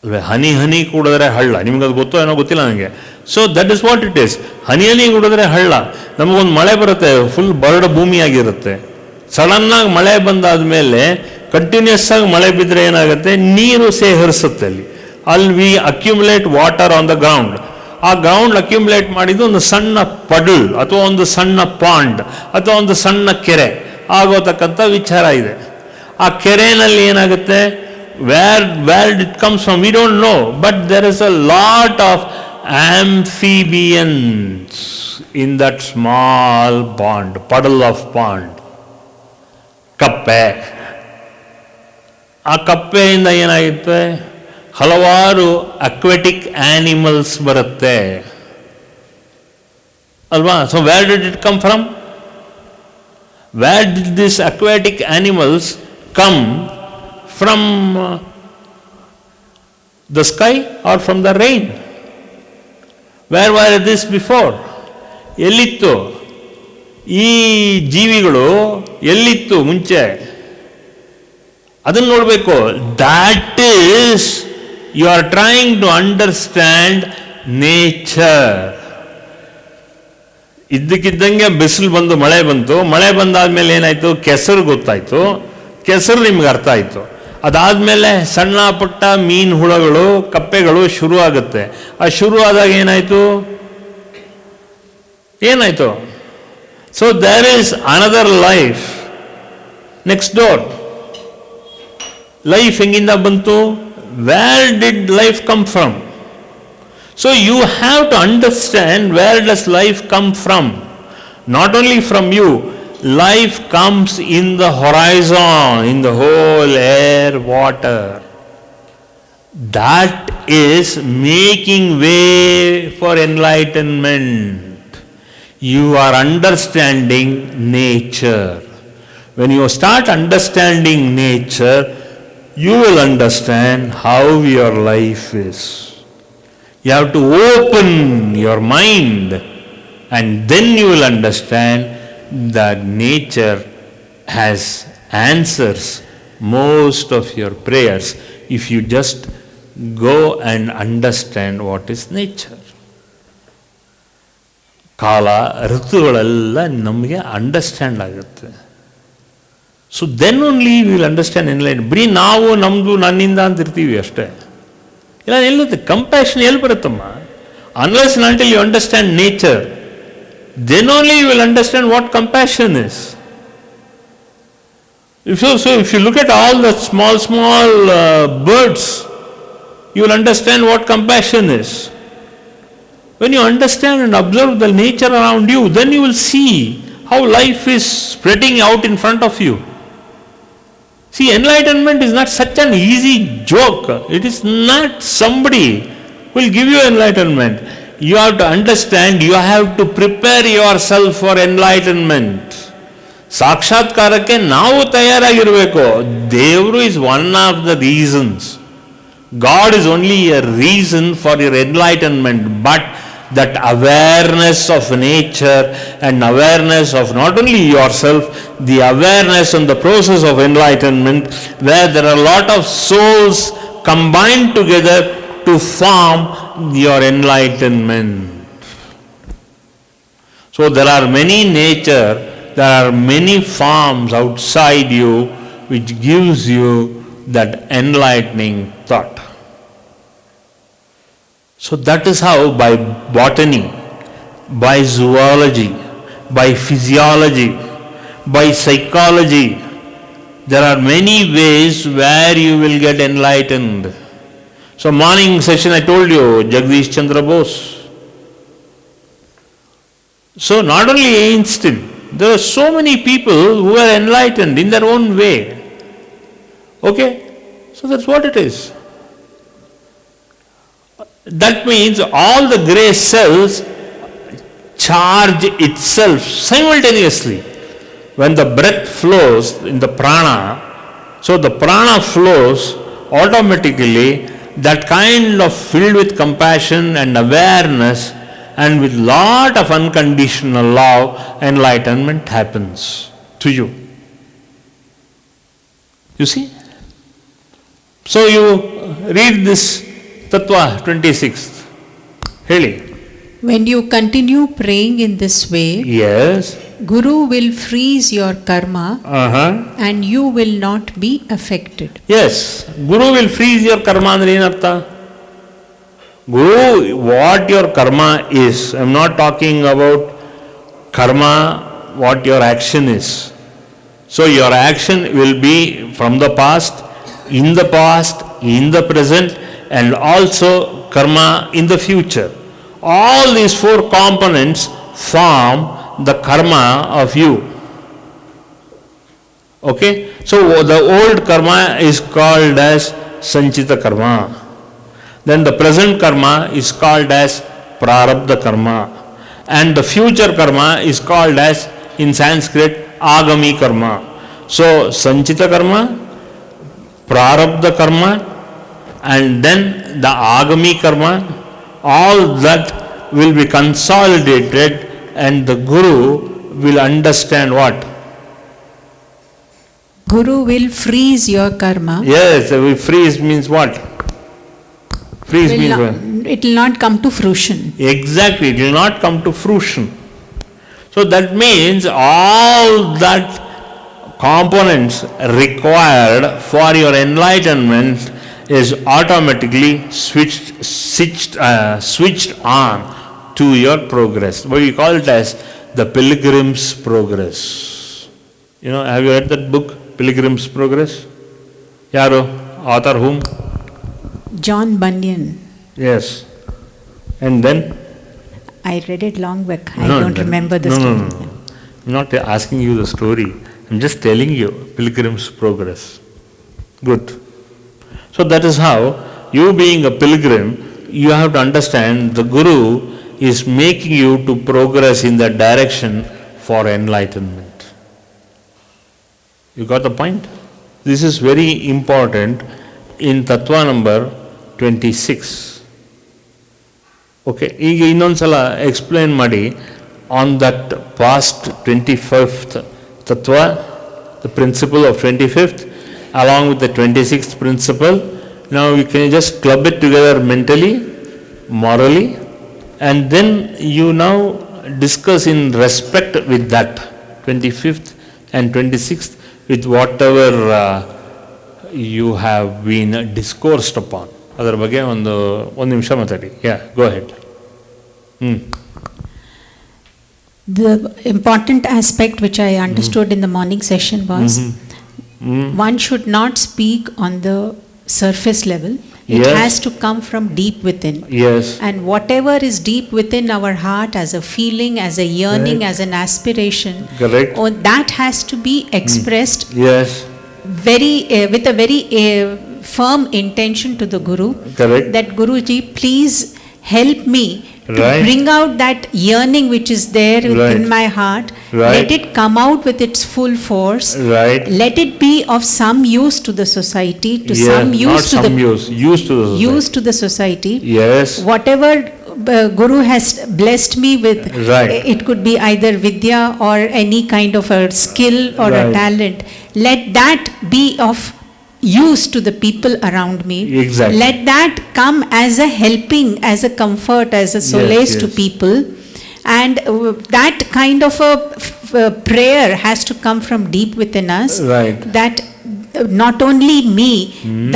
ಅಲ್ವೇ? ಹನಿ ಕುಡಿದ್ರೆ ಹಳ್ಳ, ನಿಮ್ಗದು ಗೊತ್ತೋ ಏನೋ ಗೊತ್ತಿಲ್ಲ ನನಗೆ. So that is what it is. ಹನಿ ಕುಡಿದ್ರೆ ಹಳ್ಳ. ನಮಗೊಂದು ಮಳೆ ಬರುತ್ತೆ, ಫುಲ್ ಬರಡು ಭೂಮಿಯಾಗಿರುತ್ತೆ. ಸಡನ್ನಾಗಿ ಮಳೆ ಬಂದಾದ ಮೇಲೆ ಕಂಟಿನ್ಯೂಸ್ ಆಗಿ ಮಳೆ ಬಿದ್ದರೆ ಏನಾಗುತ್ತೆ, ನೀರು ಸೇಹರಿಸುತ್ತೆ. ಅಲ್ಲಿ we accumulate water on the ground. ಆ ಗ್ರೌಂಡ್ ಅಕ್ಯುಮುಲೇಟ್ ಮಾಡಿದ್ದು ಒಂದು ಸಣ್ಣ ಪಡಲ್ ಅಥವಾ ಒಂದು ಸಣ್ಣ ಪಾಂಡ್ ಅಥವಾ ಒಂದು ಸಣ್ಣ ಕೆರೆ ಆಗೋತಕ್ಕಂಥ ವಿಚಾರ ಇದೆ. ಆ ಕೆರೆಯಲ್ಲಿ ಏನಾಗುತ್ತೆ, where it comes from we don't know, but there is a lot of amphibians in that small pond, puddle of pond. ಕಪ್ಪೆ. ಆ ಕಪ್ಪೆಯಿಂದ ಏನಾಗುತ್ತೆ, ಹಲವಾರು ಅಕ್ವೆಟಿಕ್ ಆನಿಮಲ್ಸ್ ಬರುತ್ತೆ ಅಲ್ವಾ? So where did it come from? Where did this aquatic animals come? From the sky or from the rain? Where were this before? ಎಲ್ಲಿತ್ತು ಈ ಜೀವಿಗಳು? ಎಲ್ಲಿತ್ತು ಮುಂಚೆ? ಅದನ್ನು ನೋಡಬೇಕು. That is you are trying to understand nature. ಇದ್ದಕ್ಕಿದ್ದಂಗೆ ಬಿಸಿಲು ಬಂದು ಮಳೆ ಬಂತು. ಮಳೆ ಬಂದಾದ್ಮೇಲೆ ಏನಾಯ್ತು, ಕೆಸರು ಗೊತ್ತಾಯ್ತು. ಕೆಸರು ನಿಮ್ಗೆ ಅರ್ಥ ಆಯಿತು. ಅದಾದಮೇಲೆ ಸಣ್ಣ ಪುಟ್ಟ ಮೀನು ಹುಳಗಳು, ಕಪ್ಪೆಗಳು ಶುರು ಆಗುತ್ತೆ. ಆ ಶುರು ಆದಾಗ ಏನಾಯ್ತು? So there is another life next door. Life ಹೆಂಗಿಂದ ಬಂತು? Where did life come from? So you have to understand where does life come from. Not only from you. Life comes in the horizon, in the whole air, water. That is making way for enlightenment. You are understanding nature. When you start understanding nature, you will understand how your life is. You have to open your mind, and then you will understand that nature has answers most of your prayers if you just go and understand what is nature. ಕಾಲ ಋತುಗಳೆಲ್ಲ ನಮಗೆ understand ಆಗುತ್ತೆ. So then only will understand enlight. ಬರೀ ನಾವು ನಮ್ಮದು ನನ್ನಿಂದ ಅಂತ ಇರ್ತೀವಿ ಅಷ್ಟೇ. ಇಲ್ಲ, ಎಲ್ಲಿರುತ್ತೆ ಕಂಪ್ಯಾಷನ್? ಎಲ್ಲಿ ಬರುತ್ತಮ್ಮ? Unless and until you understand nature, then only you will understand what compassion is. So if you look at all the small birds, you will understand what compassion is. When you understand and observe the nature around you, then you will see how life is spreading out in front of you. See, enlightenment is not such an easy joke. It is not somebody will give you enlightenment. You have to understand, you have to prepare yourself for enlightenment. ಸಾಕ್ಷಾತ್ಕಾರಕ್ಕೆ ನಾವು ತಯಾರಾಗಿರಬೇಕು. ದೇವರು is one of the reasons. God is only a reason for your enlightenment, but that awareness of nature and awareness of not only yourself, the awareness on the process of enlightenment, where there are a lot of souls combined together to form your enlightenment. So there are many nature, there are many forms outside you which gives you that enlightening thought. So that is how by botany, by zoology, by physiology, by psychology, there are many ways where you will get enlightened. So morning session I told you, Jagdish Chandra Bose. So not only Einstein, there are so many people who are enlightened in their own way. Okay? So that's what it is. That means all the gray cells charge itself simultaneously. When the breath flows in the prana, so the prana flows automatically. That kind of filled with compassion and awareness and with lot of unconditional love, enlightenment happens to you. You see? So you read this Tattva 26th. Heli. When you continue praying in this way, Yes. Guru will freeze your karma and you will not be affected. Yes. Guru will freeze your karma andre ಏನರ್ಥ? Guru, what your karma is. I am not talking about karma, what your action is. So your action will be from the past, in the present, and also karma in the future. All these four components form the karma of you. Okay? So the old karma is called as sanchita karma. Then the present karma is called as prarabdha karma. And the future karma is called as, in Sanskrit, agami karma. So sanchita karma, prarabdha karma, and then the agami karma, all that will be consolidated and the Guru will understand what? Guru will freeze your karma. Yes, freeze means what? Freeze means what? It will not come to fruition. Exactly, it will not come to fruition. So that means all that components required for your enlightenment is automatically switched on to your progress. What we call it as the Pilgrim's Progress. You know, have you read that book, Pilgrim's Progress? Yaro, author whom? John Bunyan. Yes. And then? I read it long back. I don't remember the story. No. I'm not asking you the story. I'm just telling you, Pilgrim's Progress. Good. So that is how, you being a pilgrim, you have to understand the Guru is making you to progress in that direction for enlightenment. You got the point? This is very important in Tattva number 26. Okay, ಈಗ ಇನ್ನೊಂದ್ಸಲ explain ಮಾಡಿ on that past 25th Tattva, the principle of 25th, along with the 26th principle. Now you can just club it together mentally, morally, and then you now discuss in respect with that 25th and 26th with whatever you have been discoursed upon. ಅದರ ಬಗ್ಗೆ ಒಂದು ನಿಮಿಷ ಮಾತಾಡಿ. Yeah, go ahead. The important aspect which I understood in the morning session was one should not speak on the surface level. It has to come from deep within. Yes. And whatever is deep within our heart as a feeling, as a yearning, as an aspiration, correct, that has to be expressed yes, with a very firm intention to the Guru. Correct. That Guruji, please help me to bring out that yearning which is there within my heart. Let it come out with its full force. Let it be of some use to the society, to some use to the use to the society. Yes. Whatever Guru has blessed me with, it could be either vidya or any kind of a skill or a talent. Let that be of use to the people around me. Exactly. Let that come as a helping, as a comfort, as a solace to people. And that kind of a prayer has to come from deep within us. That not only me,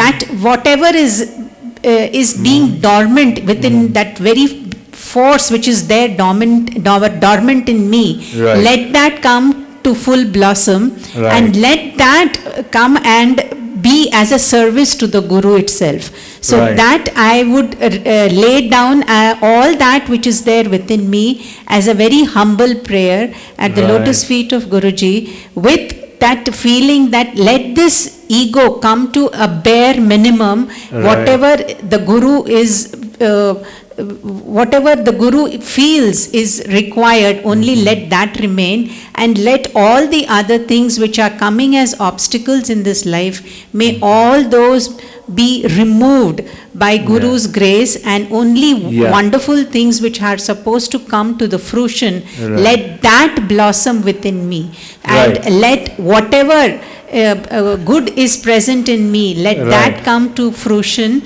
that whatever is being dormant within that very force which is there dormant in me, let that come to full blossom, and let that come and be as a service to the Guru itself. So that I would lay down all that which is there within me as a very humble prayer at the lotus feet of Guruji, with that feeling that let this ego come to a bare minimum. Whatever the Guru is whatever the Guru feels is required, only let that remain, and let all the other things which are coming as obstacles in this life, may all those be removed by Guru's grace, and only wonderful things which are supposed to come to the fruition, let that blossom within me, and let whatever good is present in me, let that come to fruition,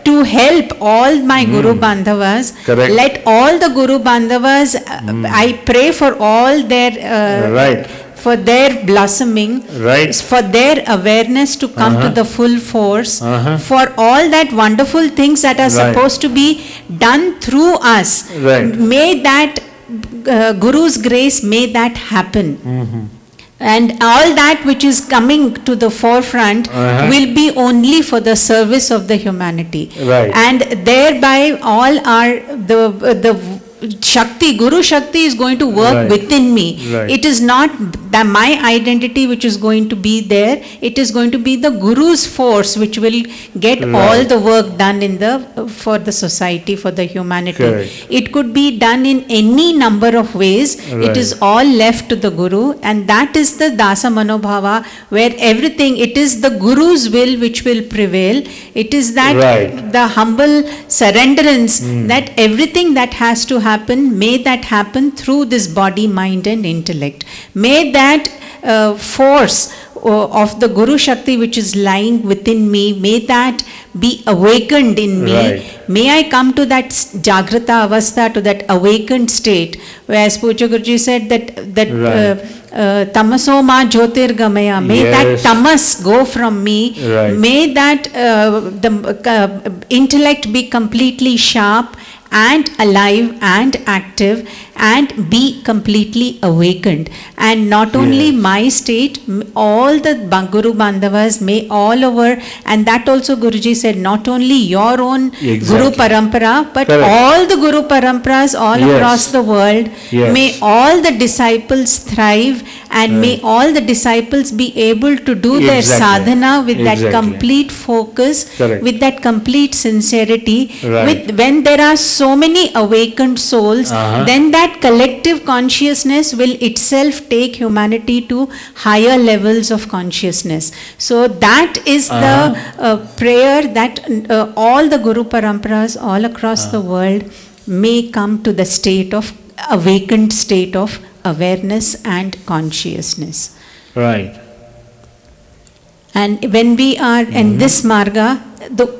to help all my Guru Bandhavas. Let all the Guru Bandhavas, I pray for all their for their blossoming, for their awareness to come to the full force, for all that wonderful things that are supposed to be done through us. May that Guru's grace, may that happen. And all that which is coming to the forefront will be only for the service of the humanity. And thereby all are the Shakti, Guru Shakti is going to work within me. It is not my identity which is going to be there. It is going to be the Guru's force which will get all the work done in for the society, for the humanity. It could be done in any number of ways. It is all left to the Guru, and that is the Dasa Manobhava, where everything, it is the Guru's will which will prevail. It is that the humble surrenderance, that everything that has to happen, may that happen through this body, mind and intellect. May that force of the Guru Shakti which is lying within me, may that be awakened in me. May I come to that Jagrata Avastha, to that awakened state, whereas Pujya Guruji said that Tamaso ma Jyotirgamaya, may that tamas go from me, may that the intellect be completely sharp and alive and active and be completely awakened. And not only my state, all the Guru Bandhavas, may all over, and that also Guruji said, not only your own Guru Parampara, but all the Guru Paramparas all across the world, may all the disciples thrive, and may all the disciples be able to do their sadhana with that complete focus, with that complete sincerity. When there are so many awakened souls, then that collective consciousness will itself take humanity to higher levels of consciousness. So that is the prayer, that all the Guru Paramparas all across the world may come to the state of awakened state of awareness and consciousness. And when we are in this marga,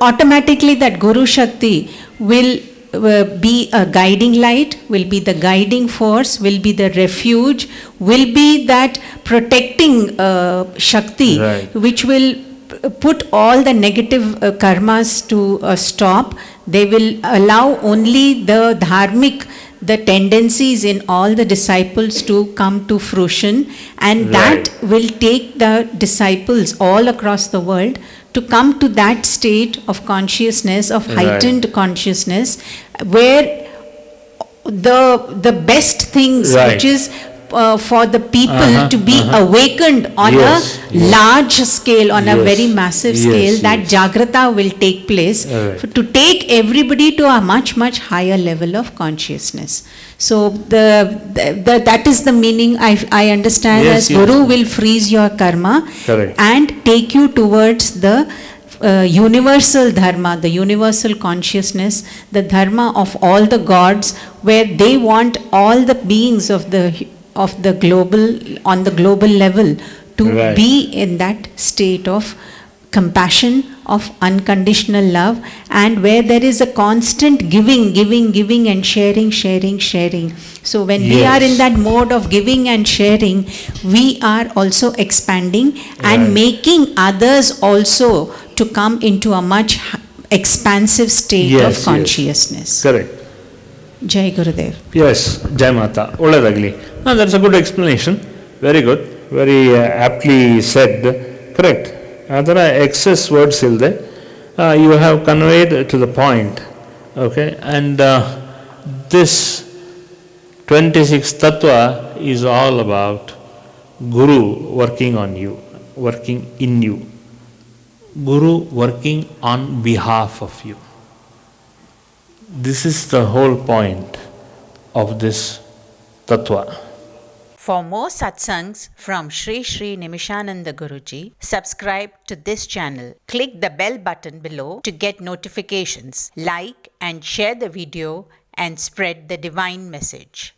automatically that Guru Shakti will be a guiding light, will be the guiding force, will be the refuge, will be that protecting Shakti, which will put all the negative karmas to a stop. They will allow only the dharmic, the tendencies in all the disciples to come to fruition, and that will take the disciples all across the world to come to that state of consciousness, of heightened consciousness, where the best things which is for the people to be awakened on a large scale, on a very massive scale, that Jagrata will take place to take everybody to a much, much higher level of consciousness. So that is the meaning I understand as Guru will freeze your karma and take you towards the universal dharma, the universal consciousness, the dharma of all the gods, where they want all the beings of the global, on the global level, to be in that state of compassion, of unconditional love, and where there is a constant giving and sharing. So when we are in that mode of giving and sharing, we are also expanding and making others also to come into a much expansive state of consciousness. Correct. Jai Gurudev. Yes, Jai Mata. Oladagli. No, that's a good explanation. Very good. Very aptly said. Correct. Adara excess words ilde. You have conveyed to the point. Okay. And this 26 Tattva is all about Guru working on you, working in you. Guru working on behalf of you. This is the whole point of this Tattva. For more satsangs from Sri Sri Nimishananda Guruji, subscribe to this channel. Click the bell button below to get notifications. Like and share the video and spread the divine message.